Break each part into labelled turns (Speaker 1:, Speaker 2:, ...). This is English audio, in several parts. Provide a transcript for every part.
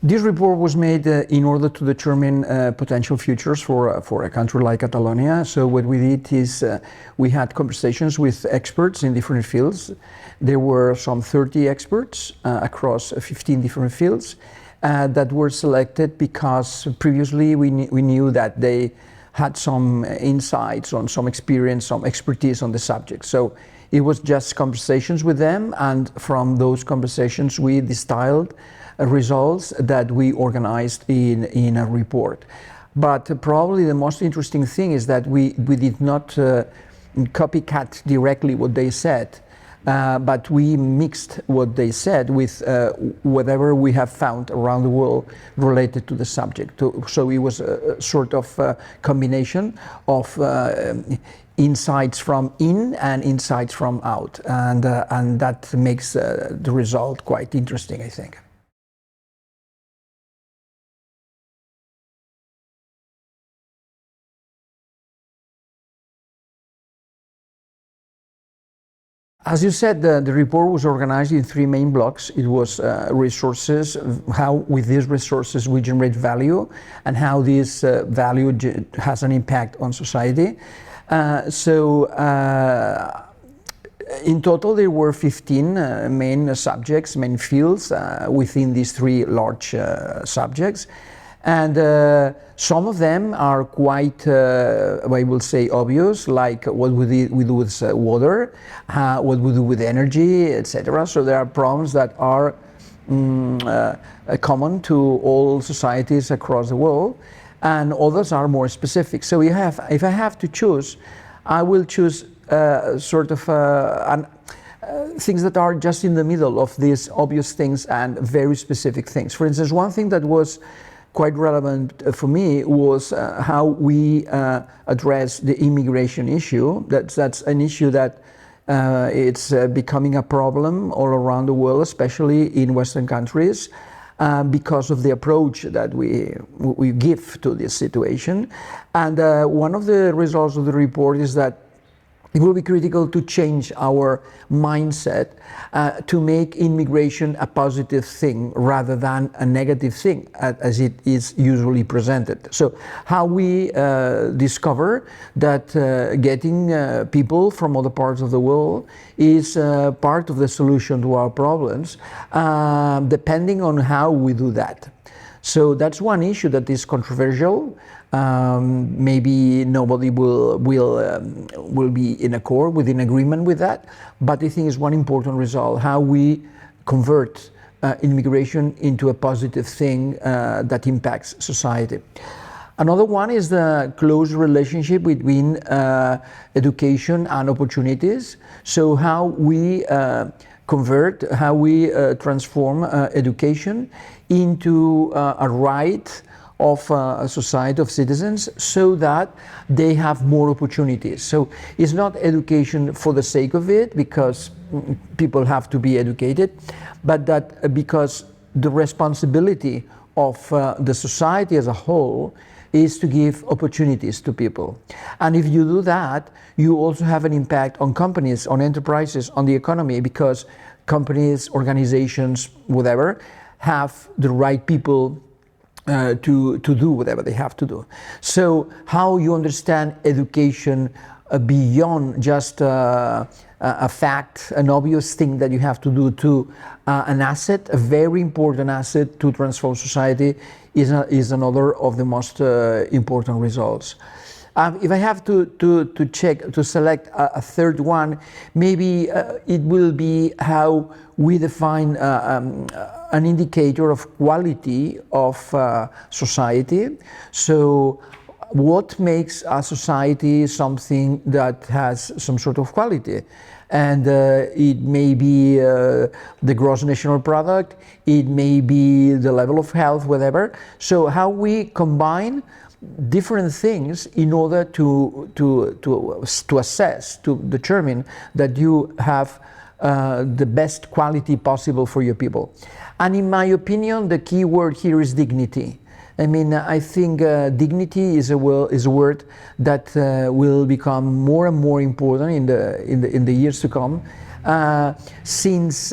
Speaker 1: This report was made in order to determine potential futures for a country like Catalonia. So what we did is we had conversations with experts in different fields. There were some 30 experts across 15 different fields that were selected because previously we knew that they had some insights on some experience, some expertise on the subject. So it was just conversations with them, and from those conversations we distilled results that we organized in a report. But probably the most interesting thing is that we did not copycat directly what they said, but we mixed what they said with whatever we have found around the world related to the subject. So it was a sort of combination of insights from in and insights from out, and that makes the result quite interesting, I think. As you said, the report was organized in 3 main blocks. It was resources, how with these resources we generate value, and how this value has an impact on society. In total there were 15 main subjects, main fields within these 3 large subjects. And some of them are quite, I will say, obvious, like what we do with water, what we do with energy, etc. So there are problems that are common to all societies across the world, and others are more specific. So if I have to choose, I will choose sort of things that are just in the middle of these obvious things and very specific things. For instance, one thing that was quite relevant for me was how we address the immigration issue. That's an issue that it's becoming a problem all around the world, especially in Western countries, because of the approach that we give to this situation. And one of the results of the report is that it will be critical to change our mindset to make immigration a positive thing rather than a negative thing as it is usually presented. So how we discover that getting people from other parts of the world is part of the solution to our problems, depending on how we do that. So that's one issue that is controversial. Maybe nobody will be in accord, in agreement with that, but I think it's one important result, how we convert immigration into a positive thing that impacts society. Another one is the close relationship between education and opportunities. So how we convert, how we transform education into a right of a society of citizens so that they have more opportunities. So it's not education for the sake of it, because people have to be educated, but that because the responsibility of the society as a whole is to give opportunities to people. And if you do that, you also have an impact on companies, on enterprises, on the economy, because companies, organizations, whatever, have the right people to do whatever they have to do. So how you understand education beyond just a fact, an obvious thing that you have to do, to an asset, a very important asset to transform society, is another of the most important results. If I have to select a third one, maybe it will be how we define an indicator of quality of society. So what makes a society something that has some sort of quality? And it may be the gross national product, it may be the level of health, whatever. So how we combine different things in order to assess, to determine that you have the best quality possible for your people. And in my opinion, the key word here is dignity. I mean, I think dignity is a word that will become more and more important in the years to come, since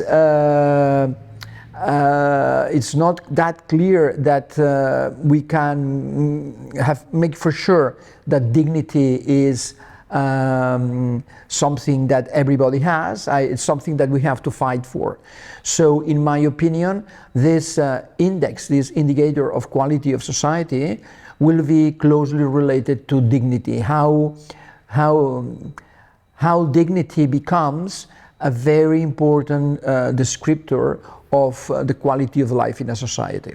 Speaker 1: it's not that clear that we can make for sure that dignity is something that everybody has. It's something that we have to fight for. So in my opinion, this index, this indicator of quality of society, will be closely related to dignity. How dignity becomes a very important descriptor of the quality of life in a society.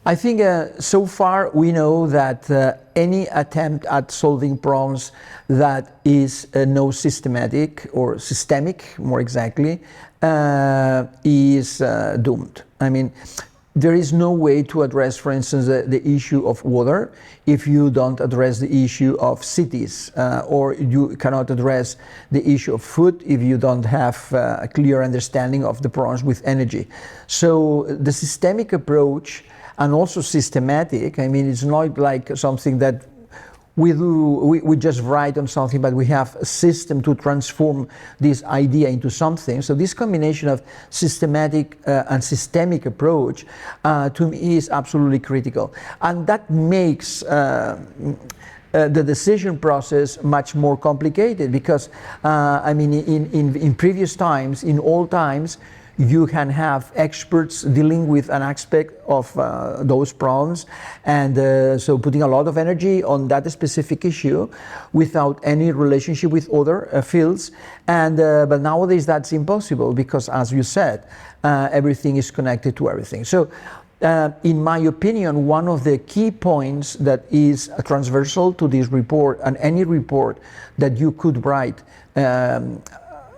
Speaker 1: I think so far we know that any attempt at solving problems that is no systematic or systemic, more exactly, is doomed. I mean, there is no way to address, for instance, the issue of water if you don't address the issue of cities, or you cannot address the issue of food if you don't have a clear understanding of the problems with energy. So the systemic approach, and also systematic, I mean, it's not like something that we just write on something, but we have a system to transform this idea into something. So this combination of systematic and systemic approach to me is absolutely critical. And that makes the decision process much more complicated because, I mean, in previous times, in all times, you can have experts dealing with an aspect of those problems, and so putting a lot of energy on that specific issue without any relationship with other fields. And but nowadays that's impossible because, as you said, everything is connected to everything. So in my opinion, one of the key points that is transversal to this report and any report that you could write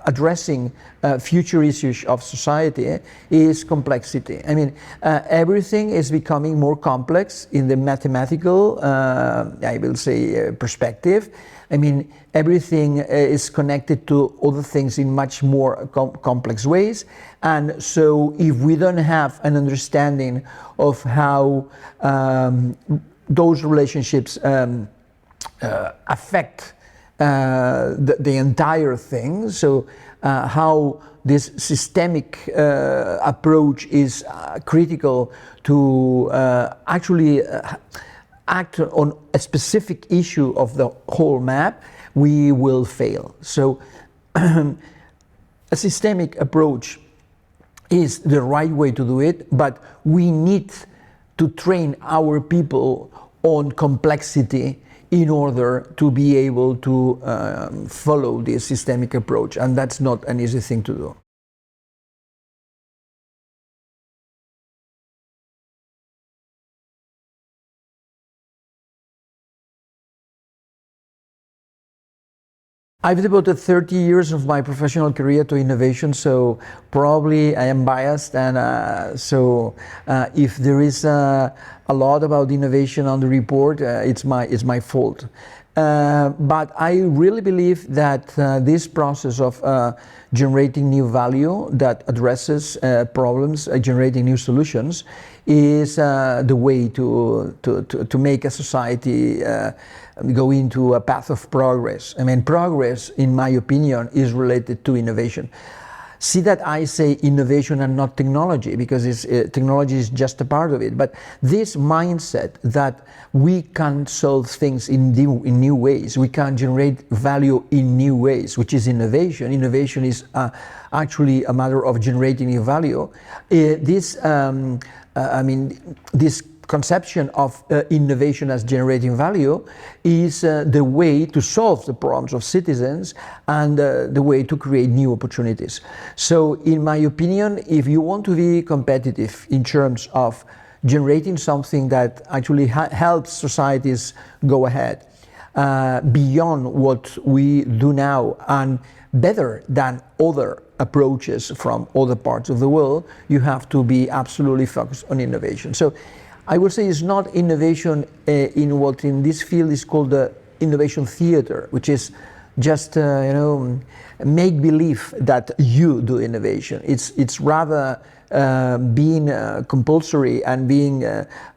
Speaker 1: addressing future issues of society is complexity. I mean, everything is becoming more complex in the mathematical, I will say, perspective. I mean, everything is connected to other things in much more complex ways. And so if we don't have an understanding of how those relationships affect the entire thing, so how this systemic approach is critical to actually act on a specific issue of the whole map, we will fail. So a systemic approach is the right way to do it, but we need to train our people on complexity in order to be able to follow this systemic approach, and that's not an easy thing to do. I've devoted 30 years of my professional career to innovation, so probably I am biased, and so if there is a lot about innovation on the report, it's my fault. But I really believe that this process of generating new value that addresses problems, generating new solutions, is the way to make a society go into a path of progress. I mean, progress, in my opinion, is related to innovation. See that I say innovation and not technology, because technology is just a part of it. But this mindset that we can solve things in new ways, we can generate value in new ways, which is innovation. Innovation is actually a matter of generating new value. This conception of innovation as generating value is the way to solve the problems of citizens and the way to create new opportunities. So in my opinion, if you want to be competitive in terms of generating something that actually helps societies go ahead beyond what we do now and better than other approaches from other parts of the world, you have to be absolutely focused on innovation. So I would say it's not innovation in what in this field is called the innovation theater, which is just make believe that you do innovation. It's rather being compulsory and being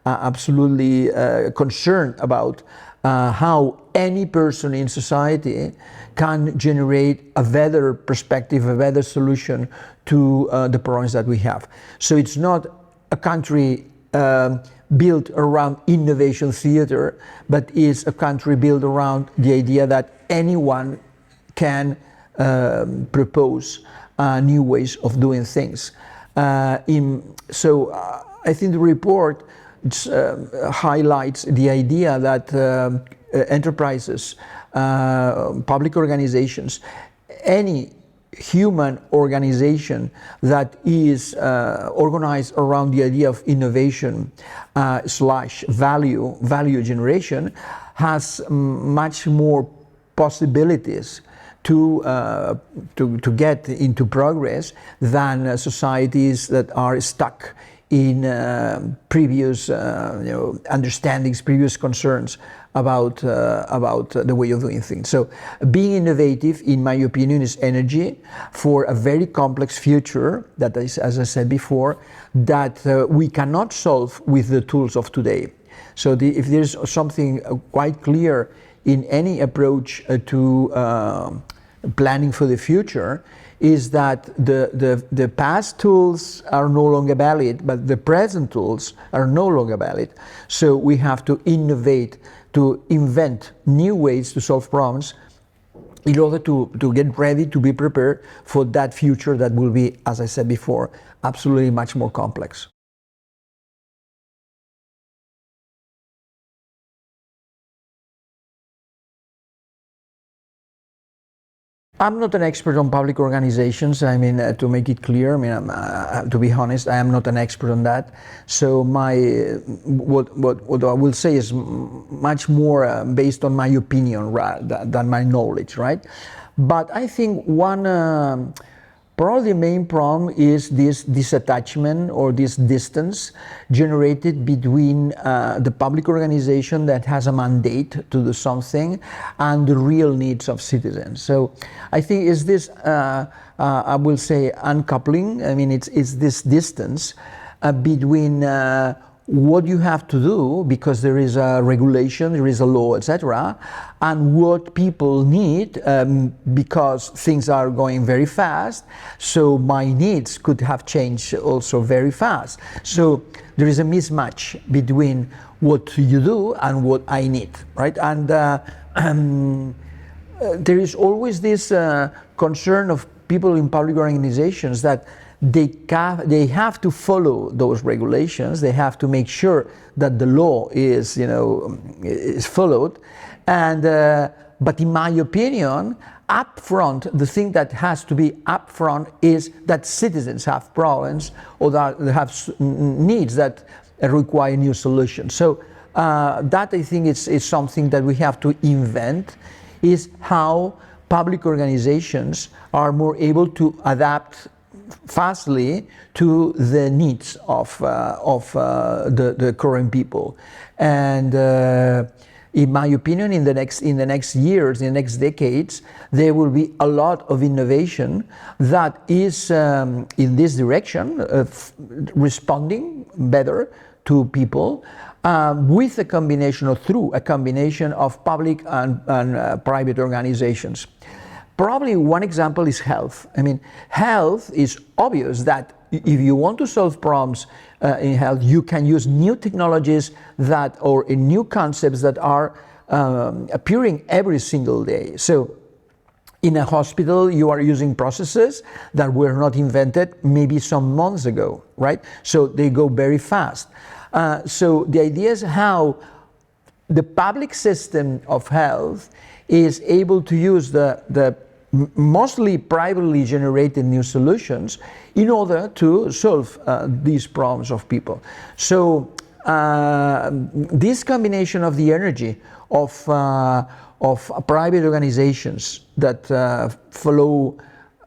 Speaker 1: absolutely concerned about how any person in society can generate a better perspective, a better solution to the problems that we have. So it's not a country built around innovation theater, but is a country built around the idea that anyone can propose new ways of doing things. So I think the report highlights the idea that enterprises, public organizations, any human organization that is organized around the idea of innovation slash value generation has much more possibilities to get into progress than societies that are stuck in previous understandings, previous concerns about the way of doing things. So being innovative, in my opinion, is energy for a very complex future that is, as I said before, that we cannot solve with the tools of today. So if there's something quite clear in any approach to planning for the future, is that the past tools are no longer valid, but the present tools are no longer valid. So we have to innovate, to invent new ways to solve problems in order to get ready, to be prepared for that future that will be, as I said before, absolutely much more complex. I'm not an expert on public organizations. I mean, to make it clear, I mean, to be honest, I am not an expert on that. So what I will say is much more based on my opinion than my knowledge, right? But I think probably the main problem is this disattachment or this distance generated between the public organization that has a mandate to do something and the real needs of citizens. So I think is this, I will say, uncoupling. I mean, it's this distance between what you have to do because there is a regulation, there is a law, etc., and what people need because things are going very fast. So my needs could have changed also very fast. So there is a mismatch between what you do and what I need, right? And there is always this concern of people in public organizations that they have to follow those regulations. They have to make sure that the law is followed. And but in my opinion, upfront, the thing that has to be upfront is that citizens have problems or that they have needs that require new solutions. So that I think is something that we have to invent, is how public organizations are more able to adapt fastly to the needs of the current people. And in my opinion, in the next years, in the next decades, there will be a lot of innovation that is in this direction of responding better to people with a combination or through a combination of public and private organizations. Probably one example is health. I mean, health is obvious that if you want to solve problems in health, you can use new technologies or new concepts that are appearing every single day. So in a hospital, you are using processes that were not invented maybe some months ago, right? So they go very fast. So the idea is how the public system of health is able to use the mostly privately generated new solutions in order to solve these problems of people. So this combination of the energy of private organizations that follow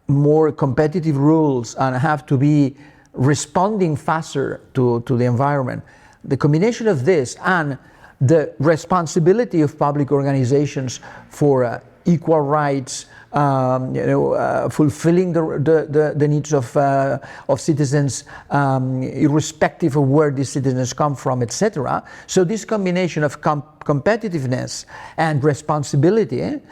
Speaker 1: more competitive rules and have to be responding faster to the environment, the combination of this and the responsibility of public organizations for equal rights, fulfilling the needs of citizens, irrespective of where these citizens come from, etc. So this combination of competitiveness and responsibility, in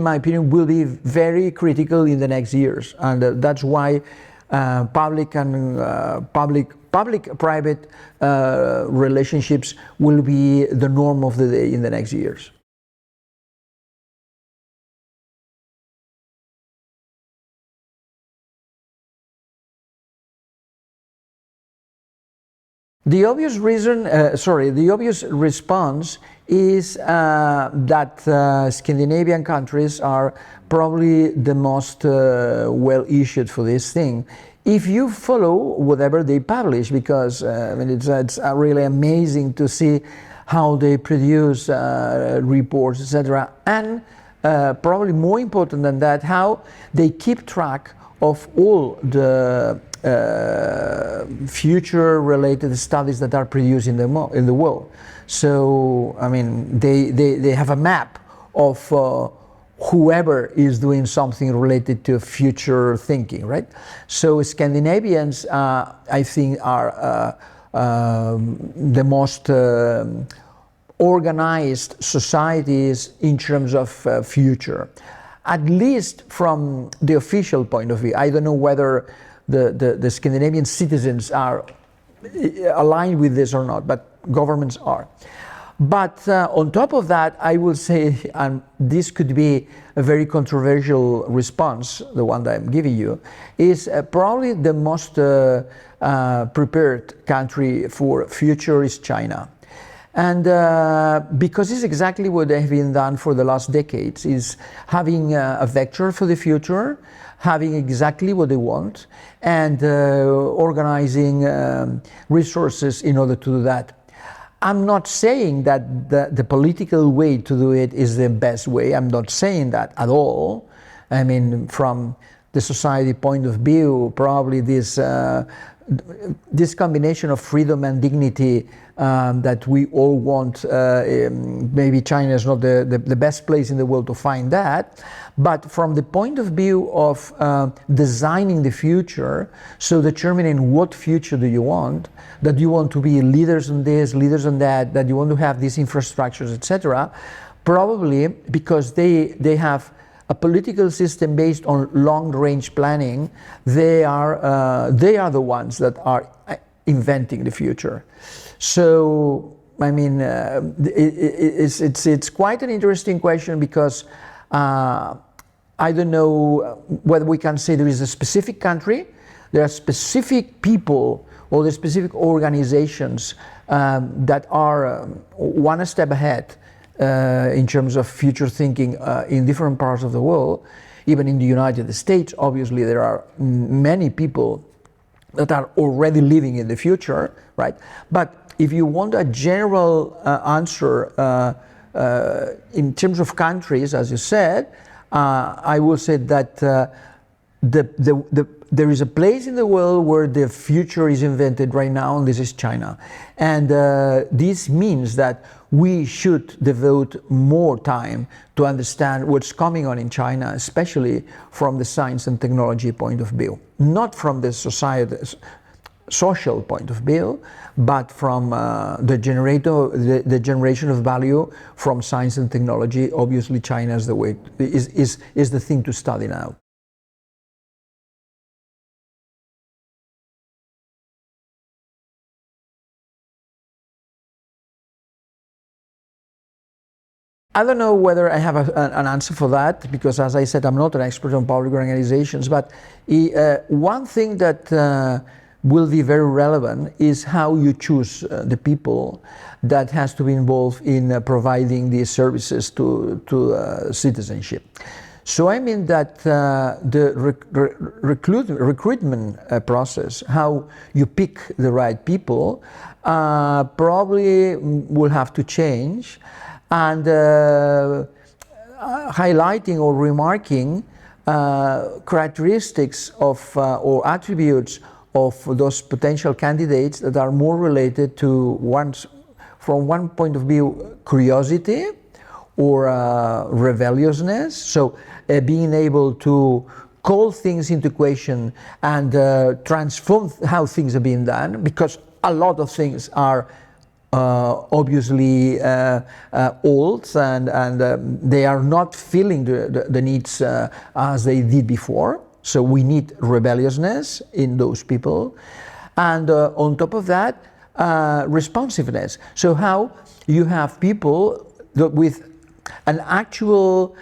Speaker 1: my opinion, will be very critical in the next years, and that's why public-private relationships will be the norm of the day in the next years. The obvious reason, the obvious response is that Scandinavian countries are probably the most well issued for this thing. If you follow whatever they publish, because I mean, it's really amazing to see how they produce reports, etc. And probably more important than that, how they keep track of all the future-related studies that are produced in the world. So, I mean, they have a map of whoever is doing something related to future thinking, right? So Scandinavians, I think, are the most organized societies in terms of future, at least from the official point of view. I don't know whether the Scandinavian citizens are aligned with this or not, but governments are. But on top of that, I will say, and this could be a very controversial response, the one that I'm giving you, is probably the most prepared country for future is China. And because it's exactly what they've been done for the last decades, is having a vector for the future, having exactly what they want, and organizing resources in order to do that. I'm not saying that the political way to do it is the best way. I'm not saying that at all. I mean, from the society point of view, probably this combination of freedom and dignity that we all want, maybe China is not the best place in the world to find that, but from the point of view of designing the future, so determining what future do you want, that you want to be leaders in this, leaders in that you want to have these infrastructures, etc., probably because they have a political system based on long-range planning, they are the ones that are inventing the future. So, I mean, it's quite an interesting question, because I don't know whether we can say there is a specific country, there are specific people or the specific organizations that are one step ahead in terms of future thinking in different parts of the world. Even in the United States, obviously, there are many people that are already living in the future, right? But if you want a general answer in terms of countries, as you said, I will say that there is a place in the world where the future is invented right now, and this is China. And this means that we should devote more time to understand what's coming on in China, especially from the science and technology point of view. Not from the social point of view, but from the generation of value from science and technology. Obviously, China is the way, is the thing to study now. I don't know whether I have an answer for that, because, as I said, I'm not an expert on public organizations, but one thing that will be very relevant is how you choose the people that has to be involved in providing these services to citizenship. So I mean that the recruitment process, how you pick the right people, probably will have to change. And highlighting or remarking characteristics of or attributes of those potential candidates that are more related to from one point of view, curiosity, or rebelliousness. So being able to call things into question and transform how things are being done, because a lot of things are obviously old, and they are not filling the needs as they did before. So we need rebelliousness in those people. And on top of that, responsiveness. So how you have people with an actual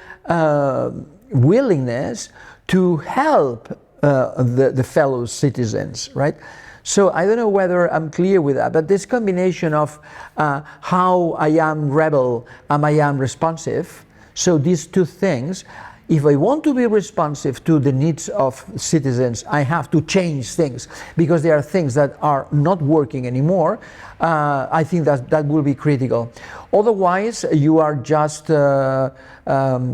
Speaker 1: willingness to help the fellow citizens, right? So I don't know whether I'm clear with that, but this combination of how I am rebel and I am responsive, so these two things, if I want to be responsive to the needs of citizens, I have to change things, because there are things that are not working anymore. I think that will be critical. Otherwise, you are just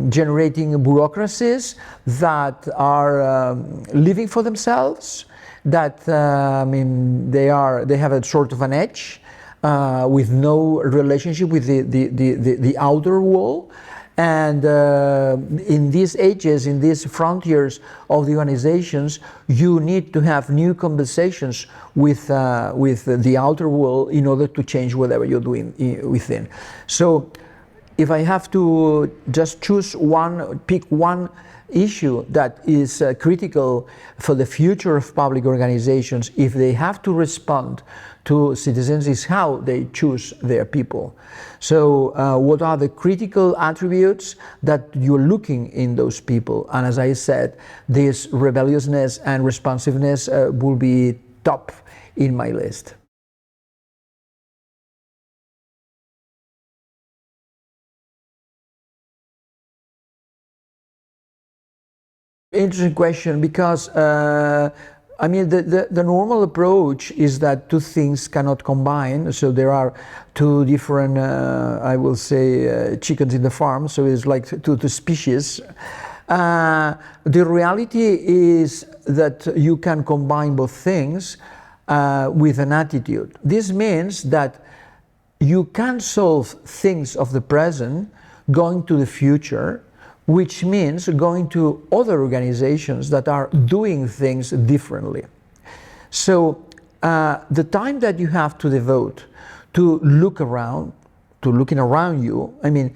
Speaker 1: generating bureaucracies that are living for themselves, that I mean, they have a sort of an edge with no relationship with the outer wall. And in these ages, in these frontiers of the organizations, you need to have new conversations with the outer world in order to change whatever you're doing within. So if I have to just pick one issue that is critical for the future of public organizations, if they have to respond to citizens, is how they choose their people. So what are the critical attributes that you're looking in those people? And as I said, this rebelliousness and responsiveness will be top in my list. Interesting question, because I mean, the normal approach is that two things cannot combine. So there are two different, I will say, chickens in the farm. So it's like two species. The reality is that you can combine both things with an attitude. This means that you can solve things of the present going to the future, which means going to other organizations that are doing things differently. So the time that you have to devote to looking around you, I mean,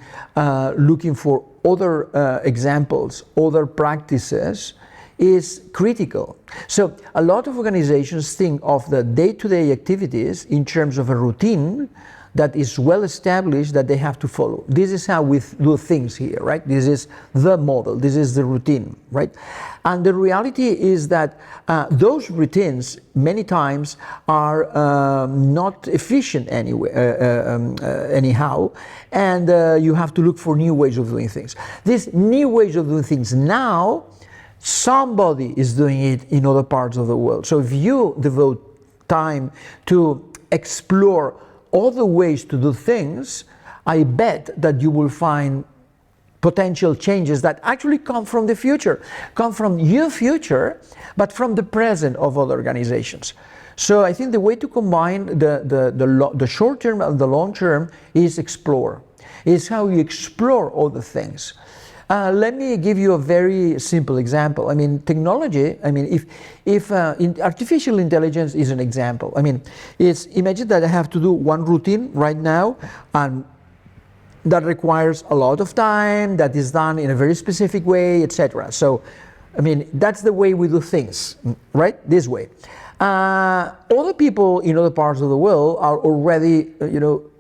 Speaker 1: looking for other examples, other practices, is critical. So a lot of organizations think of the day-to-day activities in terms of a routine that is well established that they have to follow. This is how we do things here, right? This is the model, this is the routine, right? And the reality is that those routines many times are not efficient anyway, anyhow, and you have to look for new ways of doing things. These new ways of doing things now, somebody is doing it in other parts of the world. So if you devote time to explore other ways to do things, I bet that you will find potential changes that actually come from the future, come from your future, but from the present of other organizations. So I think the way to combine the short term and the long term is explore. Is how you explore other things. Let me give you a very simple example. I mean, technology, I mean, if artificial intelligence is an example. I mean, imagine that I have to do one routine right now, and that requires a lot of time, that is done in a very specific way, etc. So, I mean, that's the way we do things, right? This way. Other people in other parts of the world are already,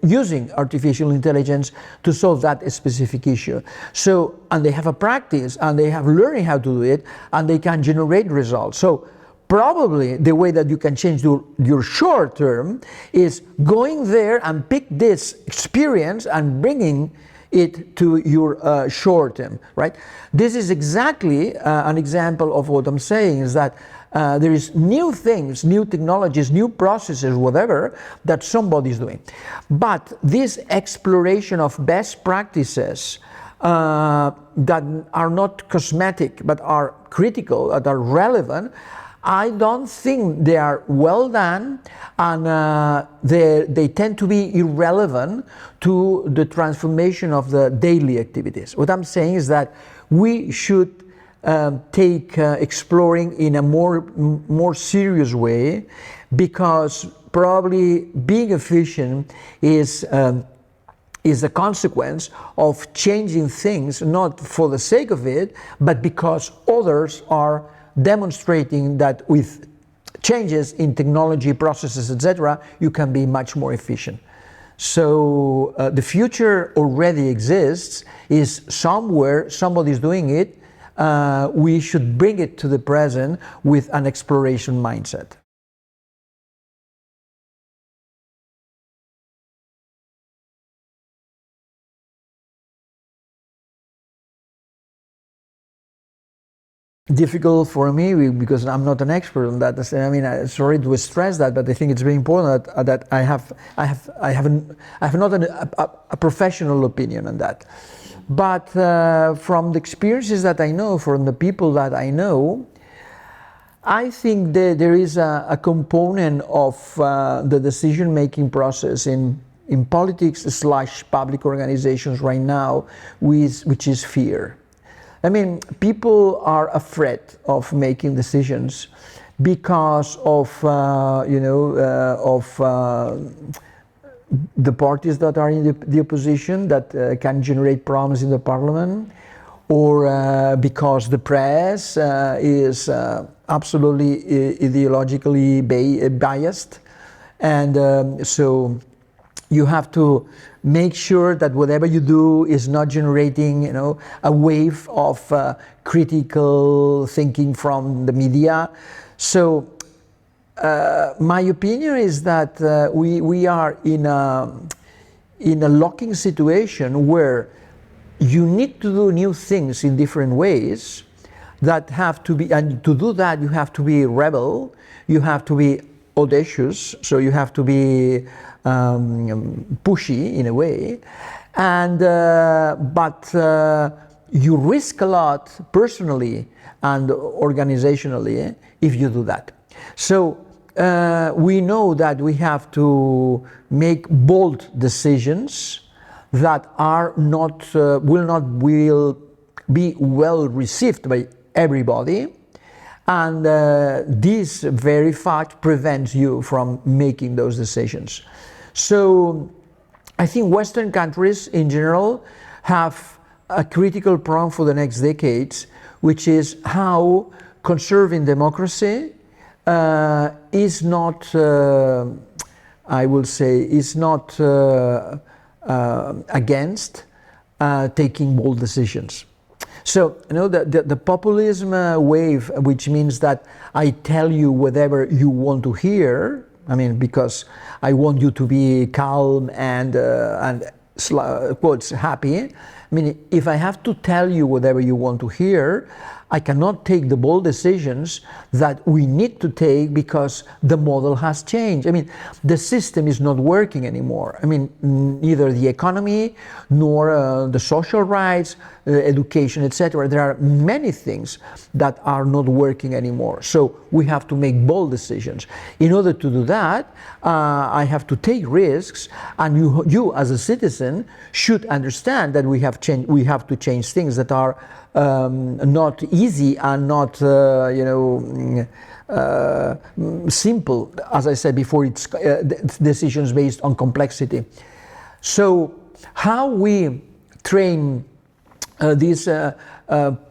Speaker 1: using artificial intelligence to solve that specific issue. So, and they have a practice, and they have learning how to do it, and they can generate results. So, probably the way that you can change your short term is going there and pick this experience and bringing it to your short term, right? This is exactly an example of what I'm saying, is that there is new things, new technologies, new processes, whatever, that somebody's doing. But this exploration of best practices that are not cosmetic, but are critical, that are relevant, I don't think they are well done, and they tend to be irrelevant to the transformation of the daily activities. What I'm saying is that we should take exploring in a more serious way, because probably being efficient is a consequence of changing things, not for the sake of it, but because others are demonstrating that with changes in technology, processes, etc., you can be much more efficient. So the future already exists, is somewhere, somebody's doing it. We should bring it to the present with an exploration mindset. Difficult for me because I'm not an expert on that. I mean, sorry to stress that, but I think it's very important that I have not a professional opinion on that. But from the experiences that I know, from the people that I know, I think that there is a component of the decision-making process in politics/public organizations right now, which is fear. I mean, people are afraid of making decisions because of the parties that are in the opposition that can generate problems in the parliament, or because the press is absolutely ideologically biased, and so you have to make sure that whatever you do is not generating, a wave of critical thinking from the media. So my opinion is that we are in a locking situation where you need to do new things in different ways that have to be, and to do that you have to be rebel, you have to be audacious, so you have to be pushy in a way, and but you risk a lot personally and organizationally if you do that. So we know that we have to make bold decisions that are not will be well received by everybody, and this very fact prevents you from making those decisions. So I think Western countries in general have a critical problem for the next decades, which is how conserving democracy is not, I will say, is not against taking bold decisions. So, the populism wave, which means that I tell you whatever you want to hear, I mean, because I want you to be calm and quotes happy. I mean, if I have to tell you whatever you want to hear, I cannot take the bold decisions that we need to take because the model has changed. I mean, the system is not working anymore. I mean, neither the economy nor the social rights, education, etc. There are many things that are not working anymore. So we have to make bold decisions. In order to do that, I have to take risks, and you as a citizen should understand that we have to change things that are not easy and not simple. As I said before, it's decisions based on complexity. So how we train these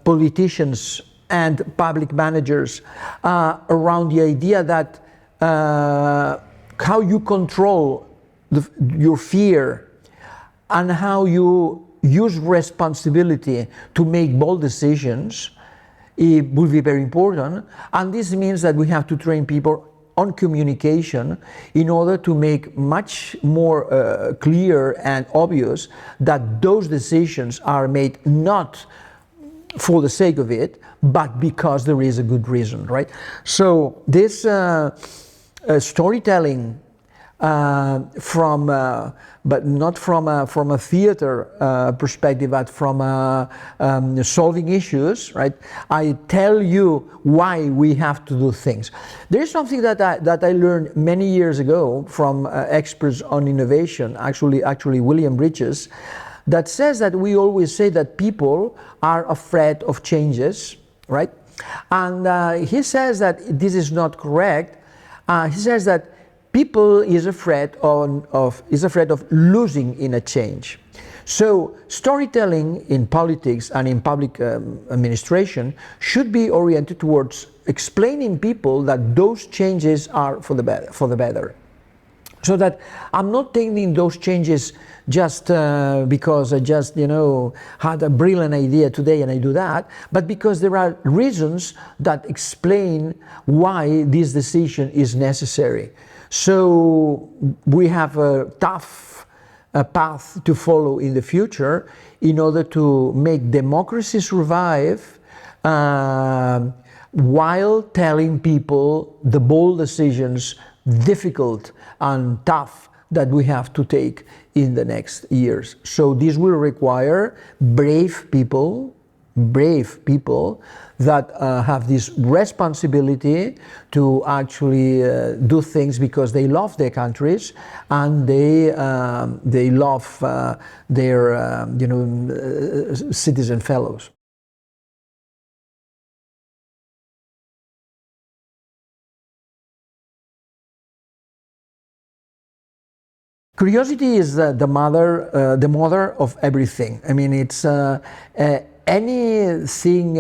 Speaker 1: politicians and public managers around the idea that how you control your fear and how you use responsibility to make bold decisions, it will be very important. And this means that we have to train people on communication in order to make much more clear and obvious that those decisions are made not for the sake of it, but because there is a good reason, right? So this storytelling but not from a theater perspective, but from solving issues, right? I tell you why we have to do things. There's something that I learned many years ago from experts on innovation, actually William Bridges, that says that we always say that people are afraid of changes, right? And he says that this is not correct. He says that people is afraid of losing in a change. So storytelling in politics and in public administration should be oriented towards explaining people that those changes are for the better. So that I'm not taking those changes just because I just, had a brilliant idea today and I do that, but because there are reasons that explain why this decision is necessary. So we have a tough path to follow in the future in order to make democracy survive while telling people the bold decisions, difficult and tough, that we have to take in the next years. So this will require brave people that have this responsibility to actually do things because they love their countries and they love their citizen fellows. Curiosity is the mother of everything. I mean, it's anything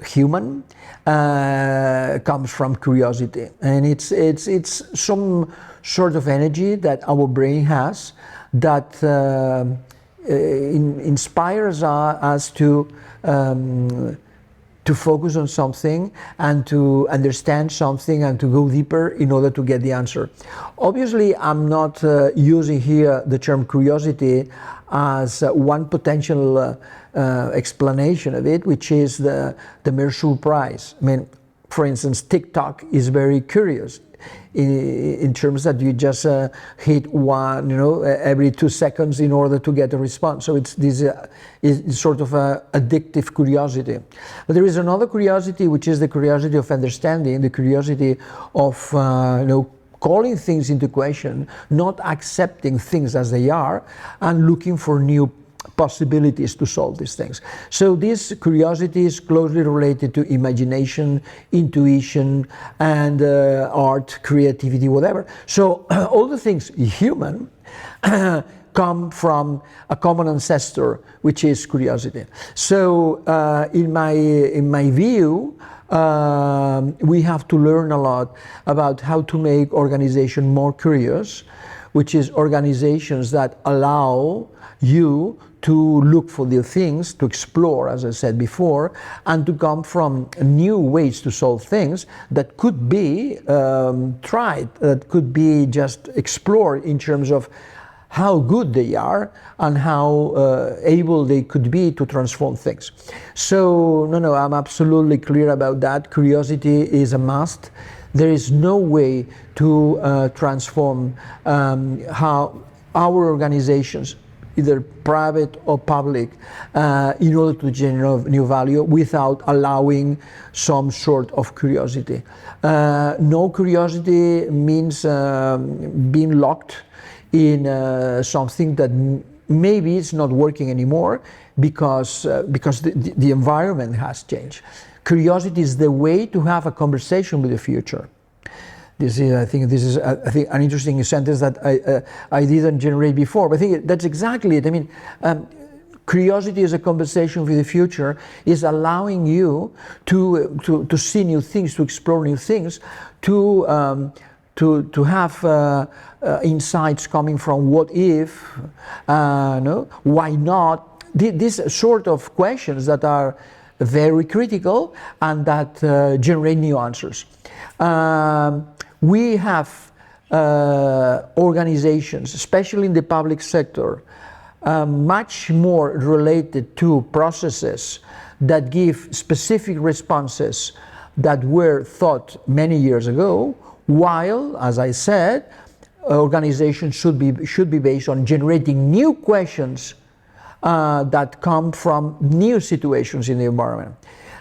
Speaker 1: human comes from curiosity, and it's some sort of energy that our brain has that inspires us to focus on something and to understand something and to go deeper in order to get the answer. Obviously, I'm not using here the term curiosity as one potential explanation of it, which is the mere surprise. I mean, for instance, TikTok is very curious in terms that you just hit one, every 2 seconds in order to get a response. So it's this is sort of a addictive curiosity. But there is another curiosity, which is the curiosity of understanding, the curiosity of calling things into question, not accepting things as they are, and looking for new possibilities to solve these things. So this curiosity is closely related to imagination, intuition, and art, creativity, whatever. So all the things human come from a common ancestor, which is curiosity. So in my view, we have to learn a lot about how to make organization more curious, which is organizations that allow you to look for the things, to explore, as I said before, and to come from new ways to solve things that could be tried, that could be just explored in terms of how good they are and how able they could be to transform things. So, no, I'm absolutely clear about that. Curiosity is a must. There is no way to transform how our organizations, either private or public, in order to generate new value without allowing some sort of curiosity. No curiosity means being locked in something that maybe it's not working anymore because the environment has changed. Curiosity is the way to have a conversation with the future. I think this is an interesting sentence that I didn't generate before, but I think that's exactly it. I mean, curiosity is a conversation with the future, is allowing you to see new things, to explore new things, to have insights coming from what if, no, why not, these sort of questions that are very critical and that generate new answers. We have organizations, especially in the public sector, much more related to processes that give specific responses that were thought many years ago, while, as I said, organization should be based on generating new questions that come from new situations in the environment.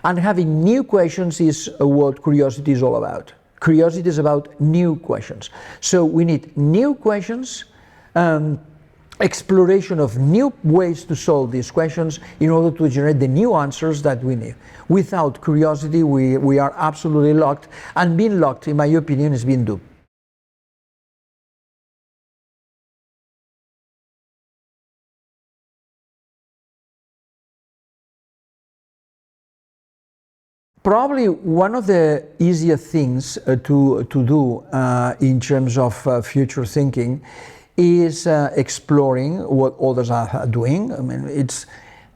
Speaker 1: And having new questions is what curiosity is all about. Curiosity is about new questions. So we need new questions, exploration of new ways to solve these questions in order to generate the new answers that we need. Without curiosity, we are absolutely locked, and being locked, in my opinion, is being doomed. Probably one of the easier things to do in terms of future thinking is exploring what others are doing. I mean, it's,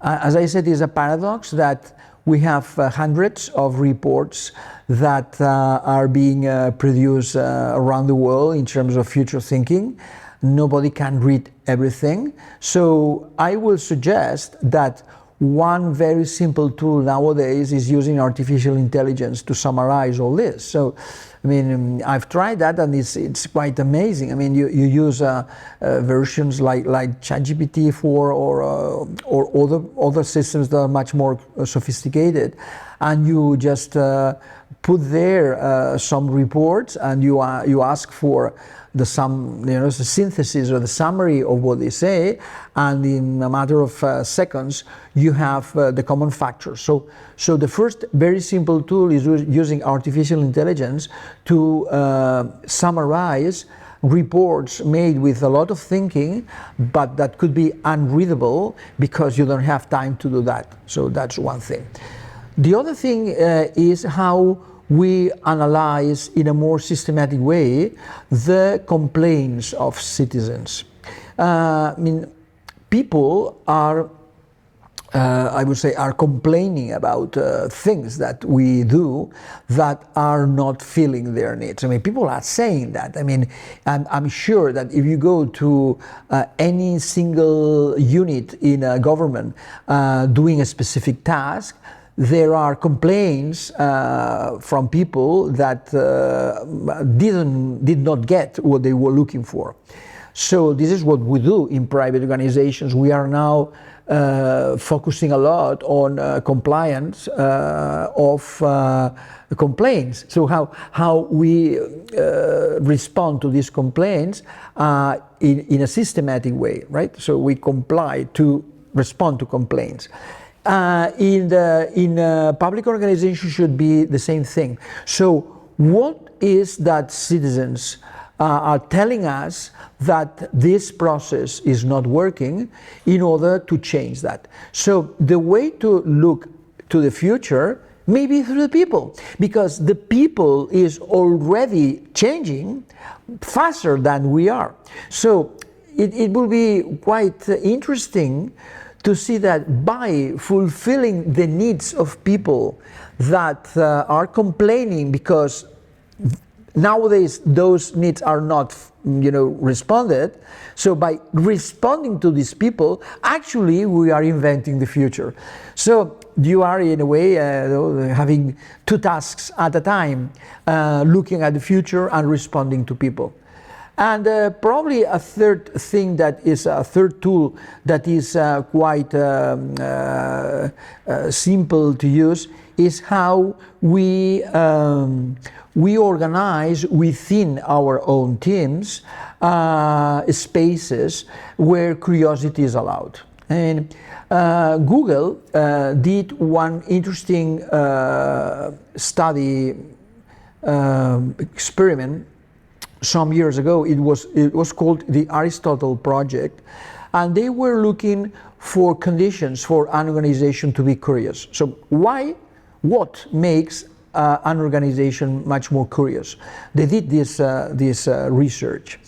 Speaker 1: as I said, it's a paradox that we have hundreds of reports that are being produced around the world in terms of future thinking. Nobody can read everything. So I will suggest that one very simple tool nowadays is using artificial intelligence to summarize all this. So, I mean, I've tried that, and it's quite amazing. I mean, you use versions like ChatGPT-4 or other systems that are much more sophisticated, and you just put there some reports, and you ask for the synthesis or the summary of what they say, and in a matter of seconds you have the common factors. So the first very simple tool is using artificial intelligence to summarize reports made with a lot of thinking, but that could be unreadable because you don't have time to do that. So that's one thing. The other thing is how we analyze in a more systematic way the complaints of citizens. I mean, people are, I would say, are complaining about things that we do that are not filling their needs. I mean, people are saying that. I mean, I'm sure that if you go to any single unit in a government doing a specific task, there are complaints from people that did not get what they were looking for. So this is what we do in private organizations. We are now focusing a lot on compliance of complaints. So how we respond to these complaints in a systematic way, right? So we comply to respond to complaints. In public organizations should be the same thing. So what is that citizens are telling us that this process is not working in order to change that? So the way to look to the future may be through the people, because the people is already changing faster than we are. So it will be quite interesting to see that by fulfilling the needs of people that are complaining because nowadays those needs are not responded. So by responding to these people, actually we are inventing the future. So you are in a way having two tasks at a time, looking at the future and responding to people. And probably a third thing that is a third tool that is quite simple to use is how we organize within our own teams spaces where curiosity is allowed. And Google did one interesting study experiment some years ago. It was called the Aristotle Project, and they were looking for conditions for an organization to be curious. So what makes an organization much more curious? They did this research,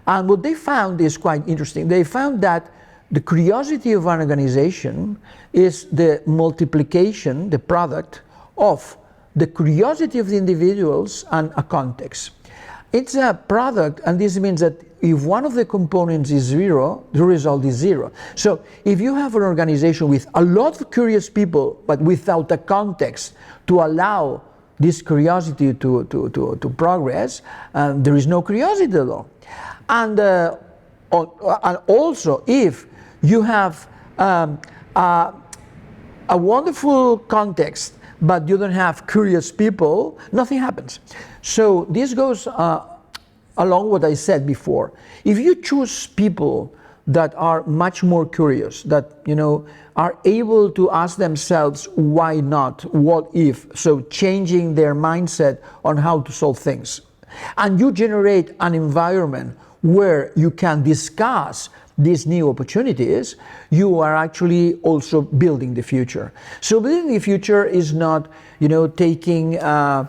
Speaker 1: and what they found is quite interesting. They found that the curiosity of an organization is the multiplication, the product of the curiosity of the individuals and a context. It's a product, and this means that if one of the components is zero, the result is zero. So if you have an organization with a lot of curious people, but without a context to allow this curiosity to progress, there is no curiosity at all. And also, if you have a wonderful context, but you don't have curious people, nothing happens. So this goes along what I said before. If you choose people that are much more curious, that are able to ask themselves why not, what if, so changing their mindset on how to solve things, and you generate an environment where you can discuss these new opportunities, you are actually also building the future. So building the future is not, taking a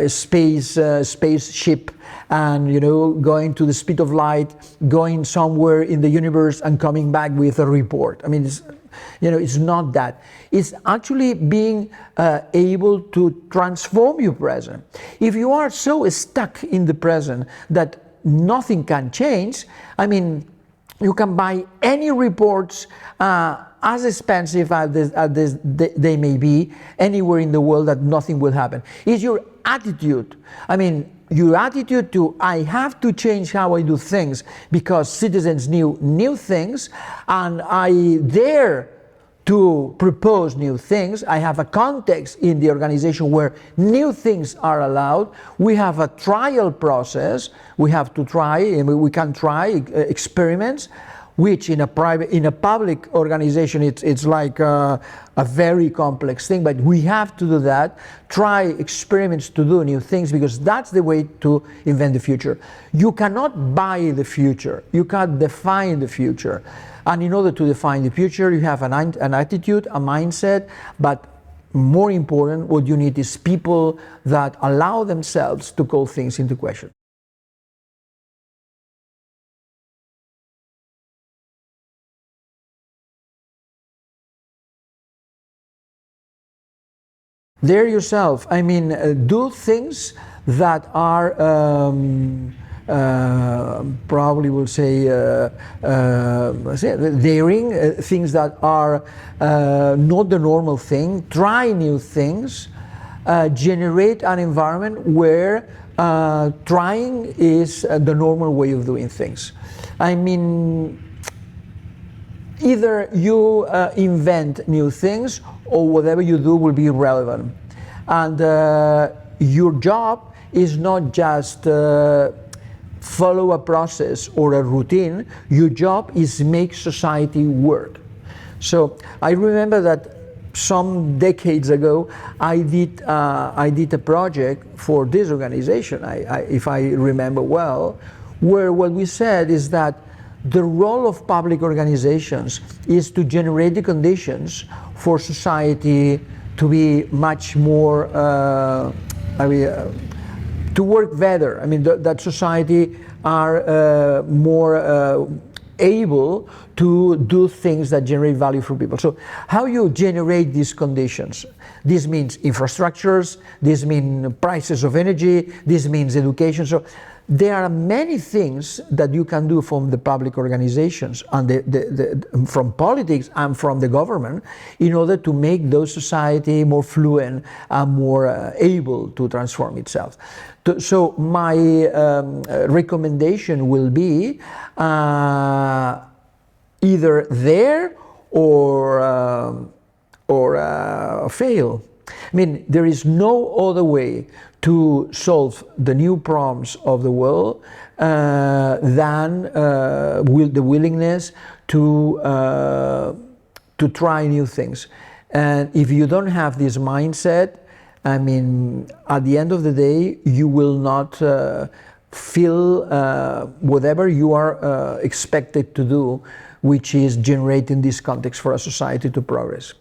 Speaker 1: spaceship and going to the speed of light, going somewhere in the universe and coming back with a report. I mean, it's not that. It's actually being able to transform your present. If you are so stuck in the present that nothing can change, I mean, you can buy any reports as expensive as they may be anywhere in the world, that nothing will happen. It's your attitude. I mean, your attitude to, I have to change how I do things because citizens need new things, and I dare to propose new things. I have a context in the organization where new things are allowed. We have a trial process. We have to try, and we can try experiments, which in a public organization, it's like a very complex thing, but we have to do that, try experiments to do new things, because that's the way to invent the future. You cannot buy the future, you can't define the future. And in order to define the future, you have an attitude, a mindset, but more important, what you need is people that allow themselves to call things into question. Dare yourself. I mean, do things that are probably will say daring, things that are not the normal thing. Try new things. Generate an environment where trying is the normal way of doing things. I mean, either you invent new things, or whatever you do will be relevant. And your job is not just follow a process or a routine. Your job is make society work. So I remember that some decades ago I did a project for this organization, if I remember well, where what we said is that the role of public organizations is to generate the conditions for society to be much more, to work better. I mean, that society are more able to do things that generate value for people. So how you generate these conditions? This means infrastructures, this means prices of energy, this means education. So there are many things that you can do from the public organizations and from politics and from the government in order to make those society more fluent and more able to transform itself. So my recommendation will be either there or fail. I mean, there is no other way to solve the new problems of the world than the willingness to try new things. And if you don't have this mindset, I mean, at the end of the day, you will not feel whatever you are expected to do, which is generating this context for a society to progress.